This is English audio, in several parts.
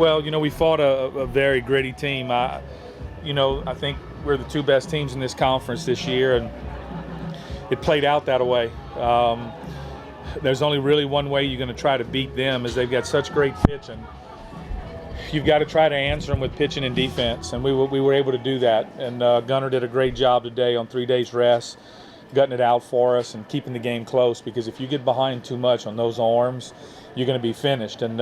Well, we fought a very gritty team. I think we're the two best teams in this conference this year, and it played out that way. There's only really one way you're going to try to beat them, is they've got such great pitching. You've got to try to answer them with pitching and defense, and we were able to do that. And Gunner did a great job today on 3 days rest, gutting it out for us and keeping the game close, because if you get behind too much on those arms, you're going to be finished. And,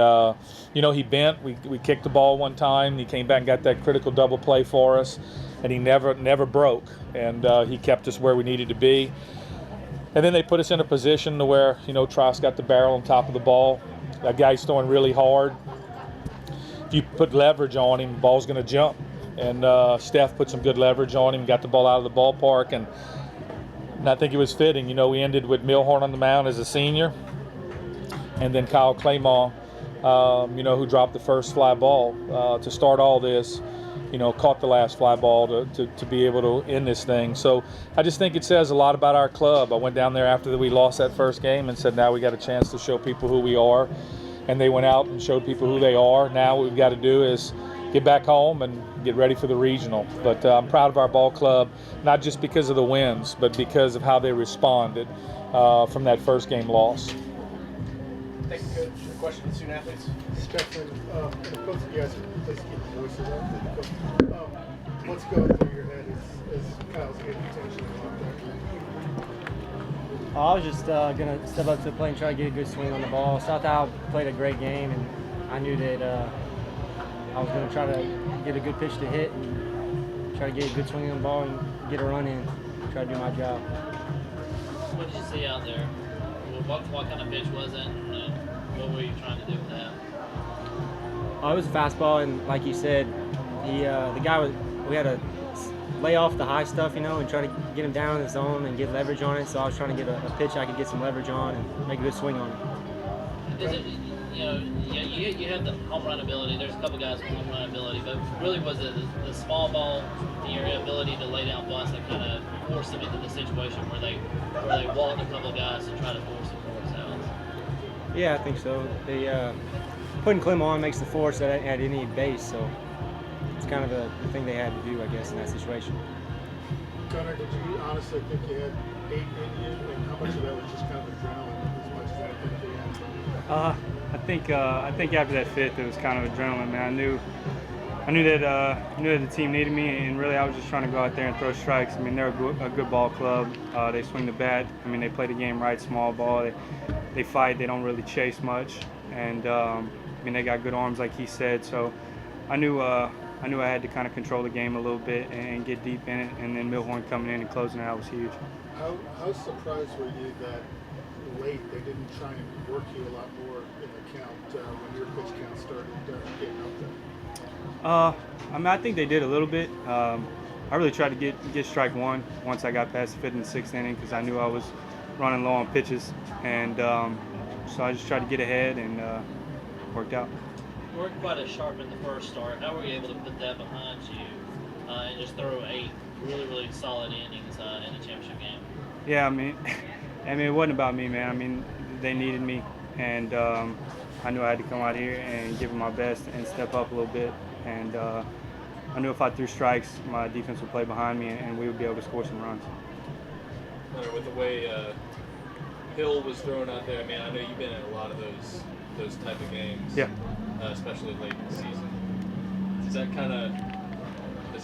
he bent. We kicked the ball one time. He came back and got that critical double play for us, and he never broke. And he kept us where we needed to be. And then they put us in a position to where, Tross got the barrel on top of the ball. That guy's throwing really hard. If you put leverage on him, the ball's going to jump. And Steph put some good leverage on him, got the ball out of the ballpark, and I think it was fitting. We ended with Milhorn on the mound as a senior, and then Kyle Claymore, who dropped the first fly ball to start all this, caught the last fly ball to be able to end this thing. So I just think it says a lot about our club. I went down there after we lost that first game and said, now we got a chance to show people who we are. And they went out and showed people who they are. Now what we've got to do is get back home and get ready for the regional. But I'm proud of our ball club, not just because of the wins, but because of how they responded from that first game loss. Thank you, Coach. A question to the student athletes. Stefan, and both of you guys please keep the voices up. What's going through your head as Kyle's getting attention out there? I was just going to step up to the plate and try to get a good swing on the ball. South Al played a great game, and I knew that I was going to try to get a good pitch to hit and try to get a good swing on the ball and get a run in, try to do my job. What did you see out there? What kind of pitch was it, and what were you trying to do with that? It was a fastball, and like you said, the guy we had to lay off the high stuff, and try to get him down in the zone and get leverage on it. So I was trying to get a pitch I could get some leverage on and make a good swing on it. Is it, you have the home run ability. There's a couple guys with home run ability, but really was it the small ball and your ability to lay down bunts that kind of forced them into the situation where they walked a couple of guys to try to force them force outs? Yeah, I think so. Putting Clem on makes the force at any base, so it's kind of the thing they had to do, I guess, in that situation. Gunner, did you honestly think you had 8 in you, and how much of that was just kind of adrenaline as much as anything at the end? I think after that fifth, it was kind of adrenaline, man. I knew that the team needed me, and really I was just trying to go out there and throw strikes. I mean, they're a good ball club. They swing the bat. I mean, they play the game right, small ball. They fight. They don't really chase much, and they got good arms, like he said. So I knew I had to kind of control the game a little bit and get deep in it, and then Milhorn coming in and closing it out was huge. How surprised were you that late they didn't try and work you a lot more in the count when your pitch count started getting up there? I think they did a little bit. I really tried to get strike one once I got past the 5th and 6th inning, because I knew I was running low on pitches, and so I just tried to get ahead, and worked out. You weren't quite as sharp in the first start. How were you able to put that behind you and just throw 8 really, really solid innings in a championship game? Yeah, I mean, it wasn't about me, man. I mean, they needed me, and I knew I had to come out here and give it my best and step up a little bit. And I knew if I threw strikes, my defense would play behind me, and we would be able to score some runs. With the way Hill was thrown out there, I mean, I know you've been in a lot of those type of games. Yeah. Especially late in the season. Does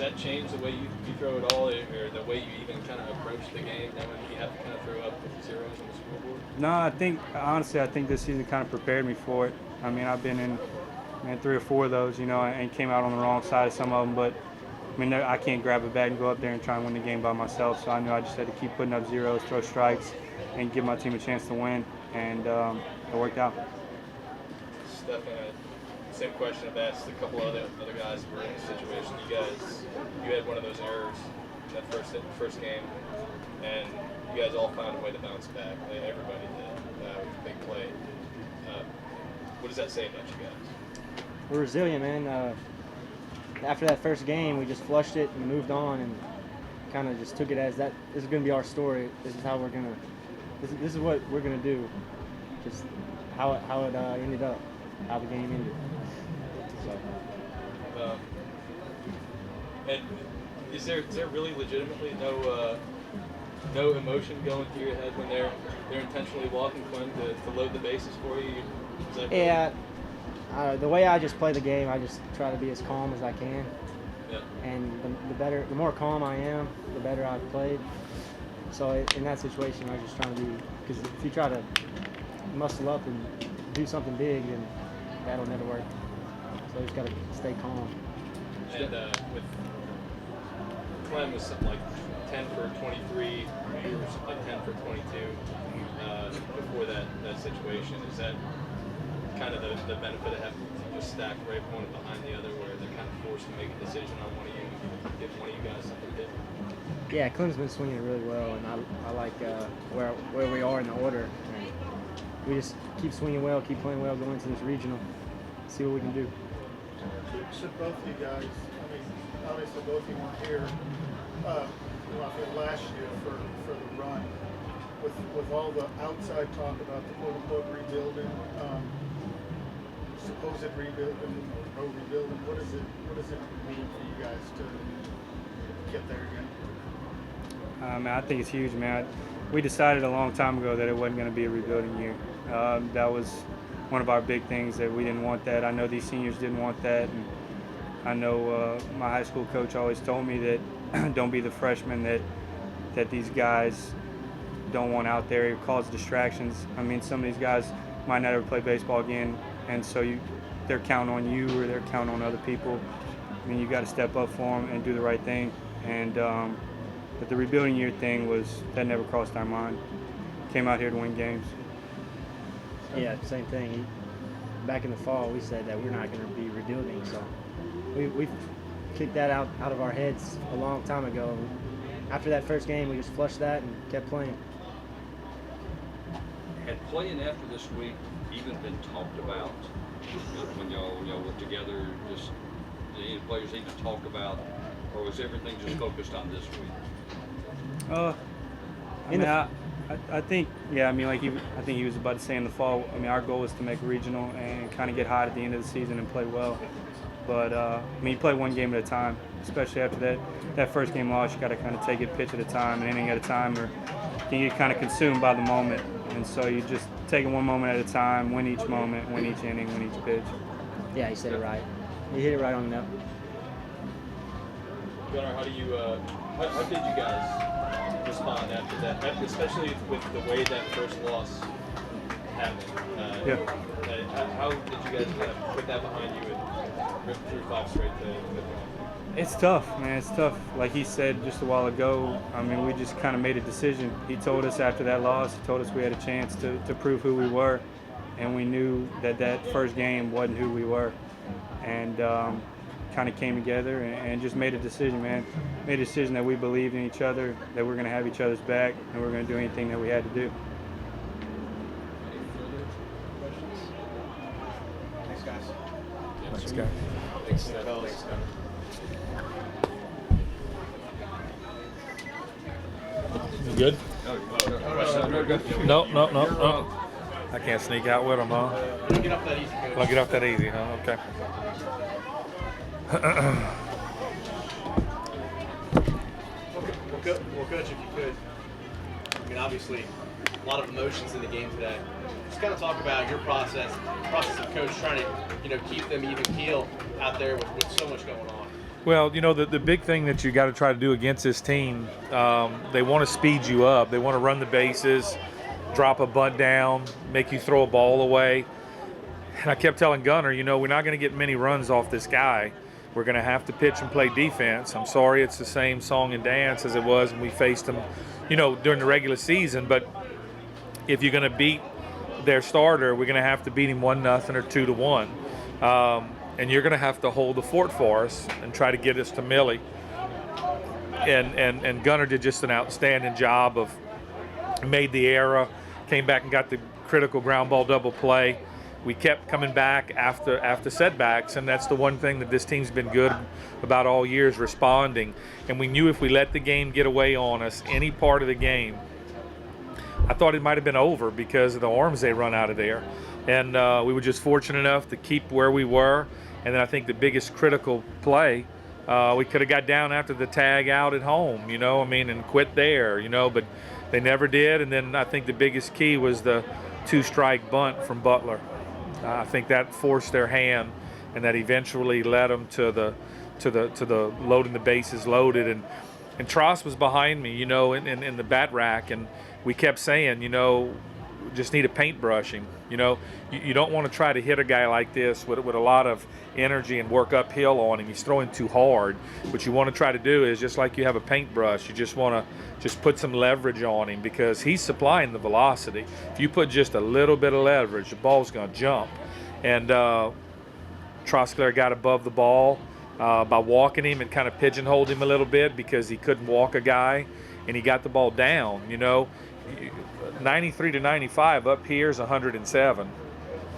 that change the way you throw it all, or the way you even kind of approach the game now when you have to kind of throw up with zeros on the scoreboard? No, I think this season kind of prepared me for it. I mean, I've been in 3 or 4 of those, and came out on the wrong side of some of them, but I mean, I can't grab a bat and go up there and try and win the game by myself, so I knew I just had to keep putting up zeros, throw strikes, and give my team a chance to win, and it worked out. Stefan, same question I've asked a couple of other guys who were in this situation. You had one of those errors in that first game, and you guys all found a way to bounce back. Everybody did with a big play. What does that say about you guys? We're resilient, man. After that first game, we just flushed it and moved on, and kind of just took it as that. This is going to be our story. This is how we're gonna. This is what we're gonna do. Just how it ended up, how the game ended. So. And is there really legitimately no emotion going through your head when they're intentionally walking Quinn to load the bases for you? Is that really... Yeah. The way I just play the game, I just try to be as calm as I can. Yeah. And the more calm I am, the better I've played. So in that situation, I just try to be, because if you try to muscle up and do something big, then that'll never work. So you just got to stay calm. And with Clem was something like 10 for 23, you were something like 10 for 22 before that situation. Is that kind of the benefit of having to just stack right one behind the other, where they're kind of forced to make a decision on one of you, give one of you guys something to hit? Yeah, Clem's been swinging it really well, and I like where we are in the order. And we just keep swinging well, keep playing well, go into this regional, see what we can do. Should both of you guys, I mean, obviously both of you weren't here last year for the run. With all the outside talk about the quote-unquote rebuilding, supposed rebuilding or no rebuilding, what does it mean for you guys to get there again? I think it's huge, man. We decided a long time ago that it wasn't going to be a rebuilding year. That was one of our big things, that we didn't want that. I know these seniors didn't want that, and I know my high school coach always told me that don't be the freshman that these guys don't want out there. It causes distractions. I mean, some of these guys might not ever play baseball again, and so they're counting on you, or they're counting on other people. I mean, you got to step up for them and do the right thing. And but the rebuilding year thing that never crossed our mind. Came out here to win games. Yeah, same thing. Back in the fall, we said that we're not going to be rebuilding, so we kicked that out of our heads a long time ago. After that first game, we just flushed that and kept playing. Had playing after this week even been talked about when y'all were together? Just did any players even talk about, or was everything just focused on this week? I think, yeah. I mean, I think he was about to say in the fall. I mean, our goal is to make regional and kind of get hot at the end of the season and play well. But I mean, you play one game at a time, especially after that first game loss. You got to kind of take it pitch at a time, an inning at a time, or you get kind of consumed by the moment. And so you just take it one moment at a time, win each moment, win each inning, win each pitch. Yeah, you said it right. You hit it right on the note. Gunnar, how did you guys respond after that, especially with the way that first loss happened? How did you guys kind of put that behind you and rip through 5 straight to win? It's tough, man. It's tough. Like he said just a while ago, I mean, we just kind of made a decision. He told us after that loss, he told us we had a chance to prove who we were, and we knew that first game wasn't who we were. And kind of came together and just made a decision, man. Made a decision that we believed in each other, that we're going to have each other's back, and we're going to do anything that we had to do. Thanks, guys. Thanks, guys. Thanks, fellas. You good? No. I can't sneak out with them, huh? Don't get off that easy, Coach. Don't get off that easy, huh? Okay. Well, Coach, if you could, I mean, obviously, a lot of emotions in the game today. Just kind of talk about your process of Coach trying to, keep them even keel out there with so much going on. Well, the big thing that you got to try to do against this team, they want to speed you up. They want to run the bases, drop a bunt down, make you throw a ball away. And I kept telling Gunner, we're not going to get many runs off this guy. We're going to have to pitch and play defense. I'm sorry it's the same song and dance as it was when we faced them, during the regular season. But if you're going to beat their starter, we're going to have to beat him 1-0 or 2-1. And you're going to have to hold the fort for us and try to get us to Millie. And Gunner did just an outstanding job of made the error, came back and got the critical ground ball double play. We kept coming back after setbacks, and that's the one thing that this team's been good about all year is responding. And we knew if we let the game get away on us, any part of the game, I thought it might have been over because of the arms they run out of there. And we were just fortunate enough to keep where we were And then I think the biggest critical play, we could have got down after the tag out at home, and quit there, but they never did. And then I think the biggest key was the 2-strike bunt from Butler. I think that forced their hand, and that eventually led them to the loading the bases loaded. And Tross was behind me, in the bat rack, and we kept saying, just need a paintbrushing. You don't want to try to hit a guy like this with a lot of energy and work uphill on him. He's throwing too hard. What you want to try to do is just like you have a paintbrush, you just want to just put some leverage on him, because he's supplying the velocity. If you put just a little bit of leverage, the ball's going to jump. And Trosclair got above the ball by walking him and kind of pigeonholed him a little bit, because he couldn't walk a guy, and he got the ball down. 93 to 95 up here is 107.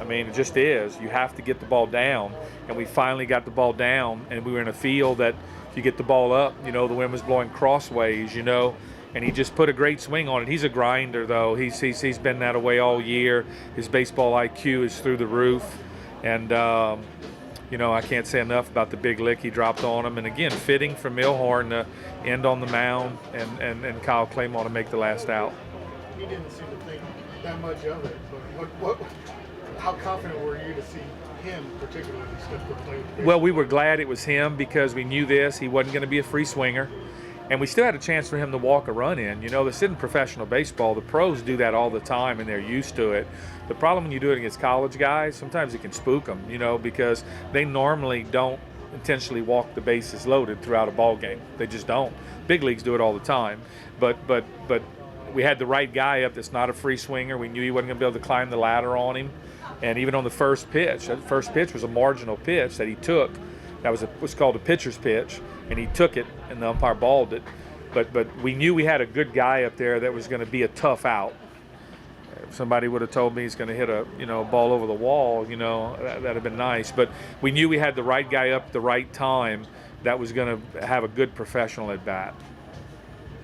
I mean, it just is. You have to get the ball down, and we finally got the ball down, and we were in a field that if you get the ball up, the wind was blowing crossways, and he just put a great swing on it. He's a grinder, though. He's been that way all year. His baseball IQ is through the roof, and I can't say enough about the big lick he dropped on him. And again, fitting for Milhorn to end on the mound and Kyle Claymore to make the last out. He didn't seem to think that much of it, but how confident were you to see him particularly step to the plate? Well, we were glad it was him, because we knew he wasn't going to be a free swinger, and we still had a chance for him to walk a run in. This isn't professional baseball. The pros do that all the time, and they're used to it. The problem when you do it against college guys, sometimes it can spook them, because they normally don't intentionally walk the bases loaded throughout a ball game. They just don't. Big leagues do it all the time, but we had the right guy up that's not a free swinger. We knew he wasn't going to be able to climb the ladder on him. And even on the first pitch, that first pitch was a marginal pitch that he took. That was called a pitcher's pitch, and he took it, and the umpire balled it. But we knew we had a good guy up there that was going to be a tough out. If somebody would have told me he's going to hit a ball over the wall, that'd have been nice. But we knew we had the right guy up at the right time that was going to have a good professional at bat.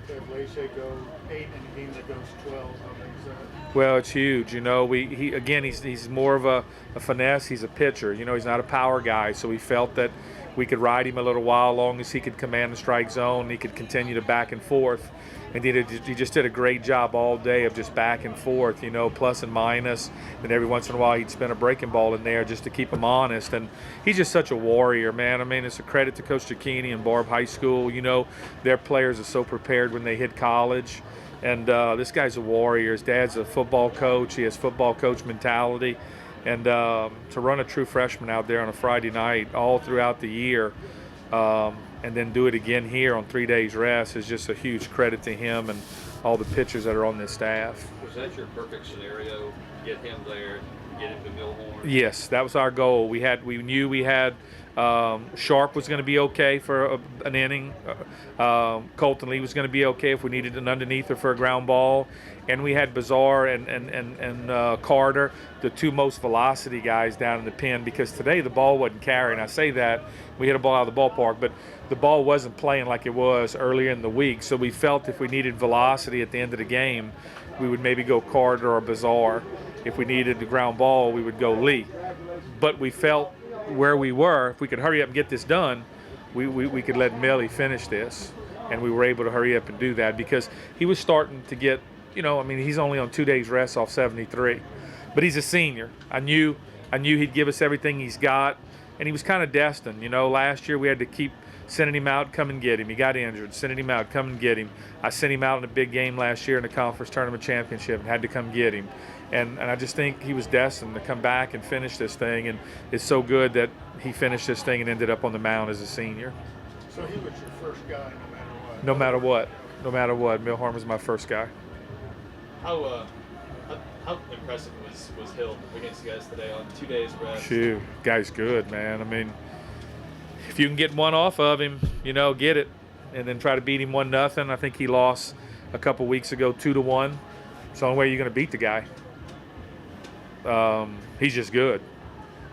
If Leger go 8 in a game that goes 12, how big is that? Well, it's huge. He's more of a finesse. He's a pitcher. He's not a power guy. So we felt that we could ride him a little while, as long as he could command the strike zone. He could continue to back and forth. And he just did a great job all day of just back and forth, plus and minus. And every once in a while he'd spin a breaking ball in there just to keep him honest. And he's just such a warrior, man. I mean, it's a credit to Coach Cicchini and Barb High School. Their players are so prepared when they hit college. And this guy's a warrior. His dad's a football coach. He has football coach mentality. And to run a true freshman out there on a Friday night all throughout the year, and then do it again here on 3 days rest is just a huge credit to him and all the pitchers that are on this staff. Was that your perfect scenario? Get him there, get him to Milhorn? Yes, that was our goal. We knew we had Sharp was going to be okay for an inning. Colton Lee was going to be okay if we needed an underneather for a ground ball. And we had Bazar and Carter, the two most velocity guys down in the pen, because today the ball wasn't carrying. I say that, we hit a ball out of the ballpark, but the ball wasn't playing like it was earlier in the week. So we felt if we needed velocity at the end of the game, we would maybe go Carter or Bazar. If we needed the ground ball, we would go Lee. But we felt where we were, if we could hurry up and get this done, we could let Millie finish this. And we were able to hurry up and do that, because he was starting to get, he's only on 2 days rest off 73. But he's a senior. I knew he'd give us everything he's got, and he was kind of destined. Last year we had to keep sending him out, come and get him. He got injured, sending him out, come and get him. I sent him out in a big game last year in the conference tournament championship and had to come get him. And I just think he was destined to come back and finish this thing, and it's so good that he finished this thing and ended up on the mound as a senior. So he was your first guy no matter what. No matter what. Milhorn was my first guy. How impressive was Hill against you guys today on 2 days rest? Shoot, guy's good, man. I mean, if you can get one off of him, get it, and then try to beat him 1-0. I think he lost a couple weeks ago 2-1. It's the only way you're going to beat the guy. He's just good.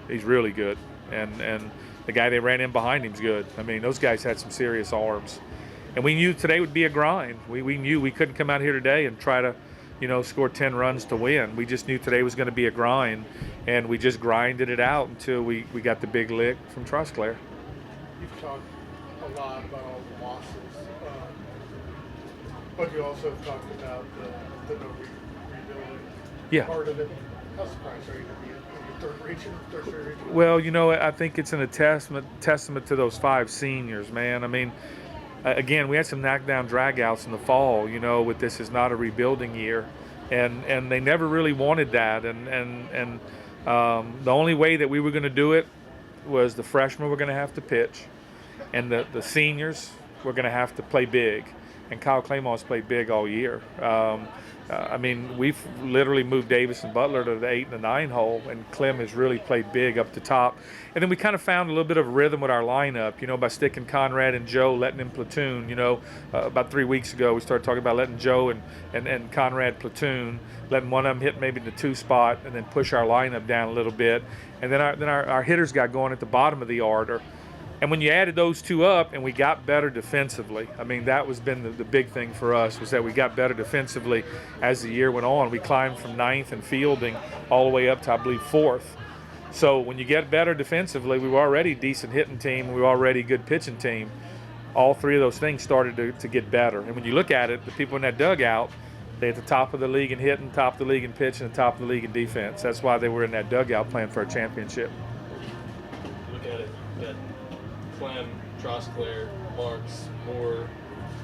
He's really good, and the guy they ran in behind him's good. I mean, those guys had some serious arms, and we knew today would be a grind. We knew we couldn't come out here today and try to score 10 runs to win. We just knew today was going to be a grind, and we just grinded it out until we got the big lick from Trosclair. You've talked a lot about all the losses, but you also have talked about the no rebuilding part of it. How surprised are you to be in your third straight region? Well, I think it's a testament to those 5 seniors, man. I mean, again, we had some knockdown dragouts in the fall, with this is not a rebuilding year, and they never really wanted that, and the only way that we were going to do it was the freshmen were going to have to pitch, and the seniors were going to have to play big, and Kyle Claymont's played big all year. I mean, we've literally moved Davis and Butler to the 8 and the 9 hole, and Clem has really played big up the top. And then we kind of found a little bit of rhythm with our lineup, by sticking Conrad and Joe, letting him platoon. About 3 weeks ago, we started talking about letting Joe and Conrad platoon, letting one of them hit maybe in the 2 spot, and then push our lineup down a little bit. And then our hitters got going at the bottom of the order. And when you added those 2 up and we got better defensively, I mean, that was been the big thing for us, was that we got better defensively as the year went on. We climbed from 9th in fielding all the way up to, I believe, 4th. So when you get better defensively, we were already a decent hitting team, we were already a good pitching team. All 3 of those things started to get better. And when you look at it, the people in that dugout, they're at the top of the league in hitting, top of the league in pitching, and top of the league in defense. That's why they were in that dugout playing for a championship. Look at it. Clem, Trosclair, Marks, Moore,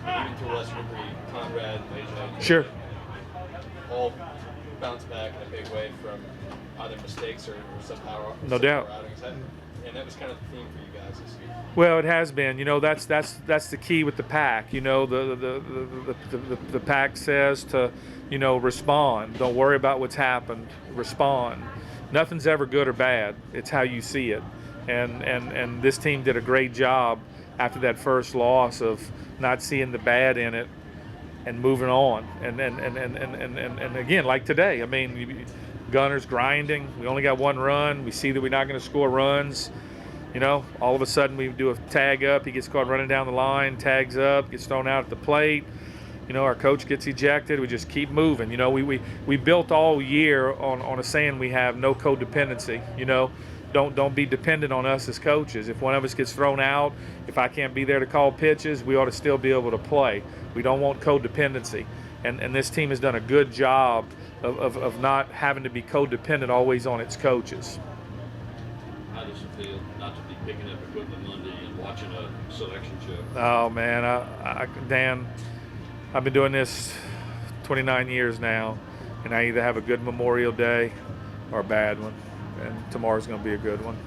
and even to a lesser degree, Conrad, AJ. Sure. All bounce back in a big way from either mistakes or somehow. No doubt. Outings. And that was kind of the theme for you guys this year. Well, it has been. That's the key with the pack. The pack says to, respond. Don't worry about what's happened. Respond. Nothing's ever good or bad. It's how you see it. And this team did a great job after that first loss of not seeing the bad in it and moving on. And again, like today, I mean, Gunner's grinding. We only got 1 run. We see that we're not going to score runs. All of a sudden we do a tag up. He gets caught running down the line, tags up, gets thrown out at the plate. Our coach gets ejected. We just keep moving. We built all year on a saying we have no codependency. Don't be dependent on us as coaches. If one of us gets thrown out, if I can't be there to call pitches, we ought to still be able to play. We don't want codependency. And this team has done a good job of not having to be codependent always on its coaches. How does it feel not to be picking up equipment Monday and watching a selection show? Oh, man, Dan, I've been doing this 29 years now, and I either have a good Memorial Day or a bad one. And tomorrow's going to be a good one.